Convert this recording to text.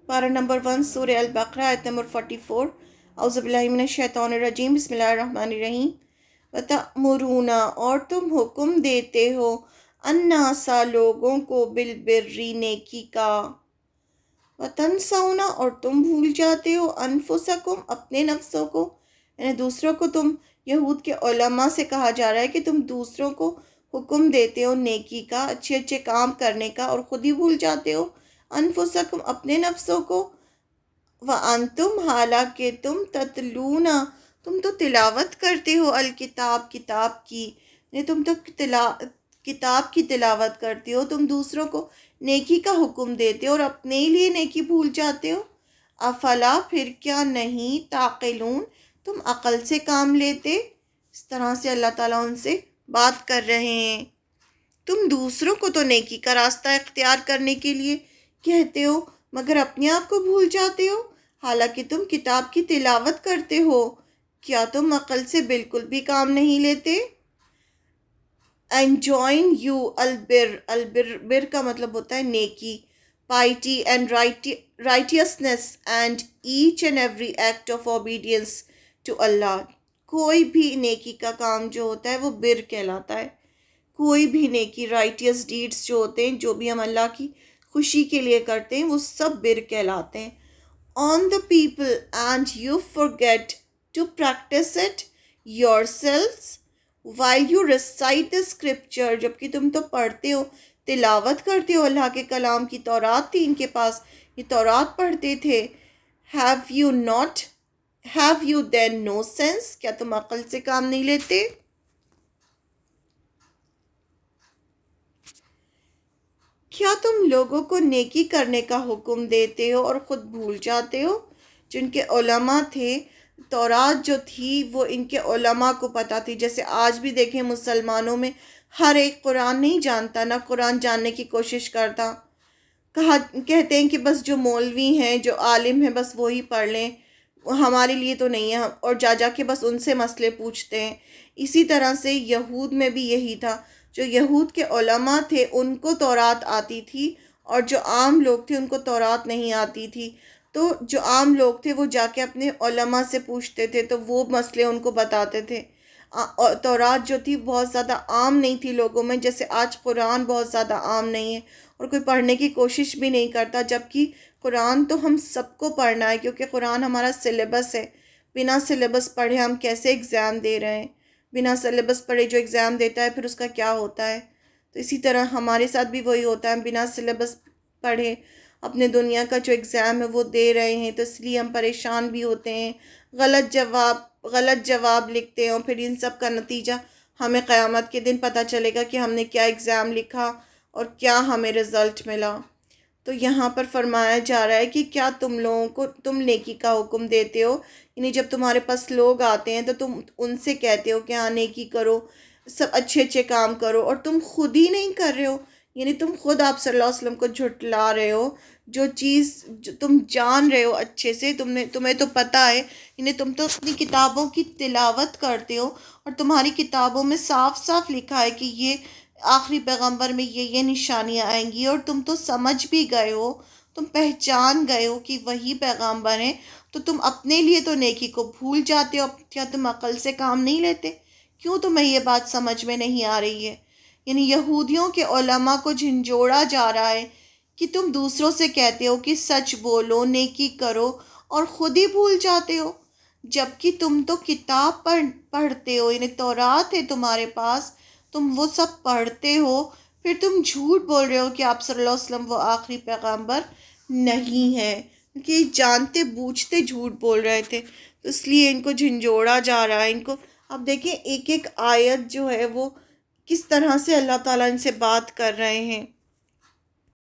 پارہ نمبر 1 سورہ البقرہ آیت نمبر 44۔ اعوذ باللہ من الشیطان الرجیم، بسم اللہ الرحمن الرحیم۔ وَتَأْمُرُونَ اور تم حکم دیتے ہو، النَّاسَ لوگوں کو، بالبر نیکی کا، وَتَنْسَوْنَ اور تم بھول جاتے ہو، انفسکم اپنے نفسوں کو، یعنی دوسروں کو تم، یہود کے علماء سے کہا جا رہا ہے کہ تم دوسروں کو حکم دیتے ہو نیکی کا، اچھے اچھے کام کرنے کا، اور خود ہی بھول جاتے ہو انفسکم اپنے نفسوں کو، وَأَنْتُمْ حالانکہ تم تتلون تم تو تلاوت کرتے ہو، الکتاب کتاب کی، یعنی تم تو کتاب کی تلاوت کرتے ہو، تم دوسروں کو نیکی کا حکم دیتے ہو اور اپنے لیے نیکی بھول جاتے ہو۔ افلا پھر کیا نہیں، تعقلون تم عقل سے کام لیتے۔ اس طرح سے اللہ تعالیٰ ان سے بات کر رہے ہیں۔ تم دوسروں کو تو نیکی کا راستہ اختیار کرنے کے لیے کہتے ہو، مگر اپنے آپ کو بھول جاتے ہو، حالانکہ تم کتاب کی تلاوت کرتے ہو۔ کیا تم عقل سے بالکل بھی کام نہیں لیتے؟ enjoin you البر، بر کا مطلب ہوتا ہے نیکی، piety and righteousness and each and every act of obedience to Allah۔ کوئی بھی نیکی کا کام جو ہوتا ہے وہ بر کہلاتا ہے۔ کوئی بھی نیکی، رائٹیس ڈیڈز جو ہوتے ہیں، جو بھی ہم اللہ کی خوشی کے لیے کرتے ہیں، وہ سب بر کہلاتے ہیں۔ on the people and you forget to practice it yourselves while you recite the scripture، جبکہ تم تو پڑھتے ہو، تلاوت کرتے ہو اللہ کے کلام کی۔ تورات تھی ان کے پاس، یہ تورات پڑھتے تھے۔ have you then no sense، کیا تم عقل سے کام نہیں لیتے؟ کیا تم لوگوں کو نیکی کرنے کا حکم دیتے ہو اور خود بھول جاتے ہو؟ جن کے علماء تھے، تورات جو تھی وہ ان کے علماء کو پتہ تھی۔ جیسے آج بھی دیکھیں مسلمانوں میں ہر ایک قرآن نہیں جانتا، نہ قرآن جاننے کی کوشش کرتا۔ کہتے ہیں کہ بس جو مولوی ہیں، جو عالم ہیں، بس وہی پڑھ لیں، ہمارے لیے تو نہیں ہے، اور جا کے بس ان سے مسئلے پوچھتے ہیں۔ اسی طرح سے یہود میں بھی یہی تھا۔ جو یہود کے علماء تھے ان کو تورات آتی تھی، اور جو عام لوگ تھے ان کو تورات نہیں آتی تھی۔ تو جو عام لوگ تھے وہ جا کے اپنے علماء سے پوچھتے تھے، تو وہ مسئلے ان کو بتاتے تھے۔ تورات جو تھی بہت زیادہ عام نہیں تھی لوگوں میں، جیسے آج قرآن بہت زیادہ عام نہیں ہے، اور کوئی پڑھنے کی کوشش بھی نہیں کرتا، جبکہ قرآن تو ہم سب کو پڑھنا ہے، کیونکہ قرآن ہمارا سلیبس ہے۔ بنا سلیبس پڑھے ہم کیسے ایگزام دے رہے ہیں؟ بنا سلیبس پڑھے جو ایگزام دیتا ہے پھر اس کا کیا ہوتا ہے؟ تو اسی طرح ہمارے ساتھ بھی وہی ہوتا ہے، ہم بنا سلیبس پڑھے اپنے دنیا کا جو ایگزام ہے وہ دے رہے ہیں، تو اس لیے ہم پریشان بھی ہوتے ہیں، غلط جواب لکھتے ہیں، اور پھر ان سب کا نتیجہ ہمیں قیامت کے دن پتہ چلے گا کہ ہم نے کیا ایگزام لکھا اور کیا ہمیں رزلٹ ملا۔ تو یہاں پر فرمایا جا رہا ہے کہ کیا تم لوگوں کو تم نیکی کا حکم دیتے ہو، یعنی جب تمہارے پاس لوگ آتے ہیں تو تم ان سے کہتے ہو کہ ہاں نیکی کرو، سب اچھے اچھے کام کرو، اور تم خود ہی نہیں کر رہے ہو، یعنی تم خود آپ صلی اللہ علیہ وسلم کو جھٹلا رہے ہو۔ جو چیز جو تم جان رہے ہو اچھے سے، تمہیں تو پتہ ہے، یعنی تم تو اپنی کتابوں کی تلاوت کرتے ہو، اور تمہاری کتابوں میں صاف صاف لکھا ہے کہ یہ آخری پیغمبر میں یہ نشانیاں آئیں گی، اور تم تو سمجھ بھی گئے ہو، تم پہچان گئے ہو کہ وہی پیغمبر ہیں، تو تم اپنے لیے تو نیکی کو بھول جاتے ہو۔ کیا تم عقل سے کام نہیں لیتے؟ کیوں تمہیں یہ بات سمجھ میں نہیں آ رہی ہے؟ یعنی یہودیوں کے علماء کو جھنجھوڑا جا رہا ہے کہ تم دوسروں سے کہتے ہو کہ سچ بولو، نیکی کرو، اور خود ہی بھول جاتے ہو، جبکہ تم تو کتاب پڑھتے ہو، یعنی تورات ہے تمہارے پاس، تم وہ سب پڑھتے ہو، پھر تم جھوٹ بول رہے ہو کہ آپ صلی اللہ علیہ وسلم وہ آخری پیغمبر نہیں ہے، کیونکہ جانتے بوجھتے جھوٹ بول رہے تھے، تو اس لیے ان کو جھنجھوڑا جا رہا ہے۔ ان کو اب دیکھیں ایک ایک آیت جو ہے وہ کس طرح سے اللہ تعالیٰ ان سے بات کر رہے ہیں۔